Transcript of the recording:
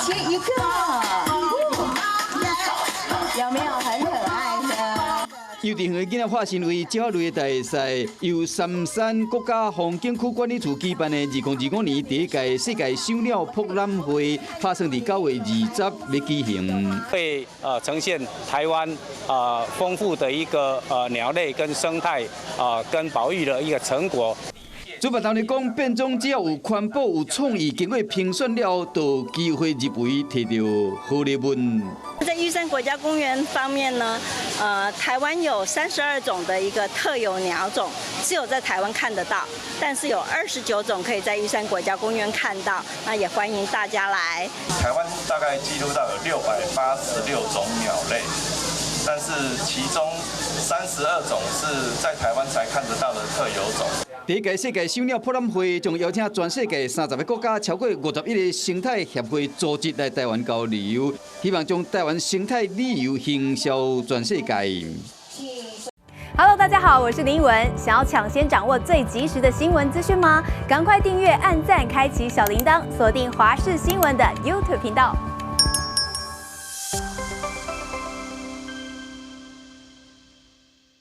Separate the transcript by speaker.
Speaker 1: 切一个，有没有很可爱呢？
Speaker 2: 幼稚园的囡仔化身为鸟类的大赛，由三山国家风景区管理处举办的2025年第一届世界小鸟博览会，打算在9月20要举行。
Speaker 3: 会呈现台湾丰富的一个鸟类跟生态跟保育的一个成果。
Speaker 2: 主办单位讲，变种只要有环保、有创意，经过评选了，就有机会入围，摕到好礼物。
Speaker 4: 在玉山国家公园方面呢，台湾有32种的一个特有鸟种，只有在台湾看得到，但是有29种可以在玉山国家公园看到，那也欢迎大家来。
Speaker 5: 台湾大概记录到有686种鸟类，但是其中32种是在台湾才看得到的特有种。
Speaker 2: 第一届世界小鸟博览会将邀请全世界30个国家超过51个生态协会组织来台湾交流，希望将台湾生态旅游行销全世界。
Speaker 6: Hello， 大家好，我是林文。想要抢先掌握最及时的新闻资讯吗？赶快订阅、按赞、开启小铃铛，锁定华视新闻的 YouTube 频道。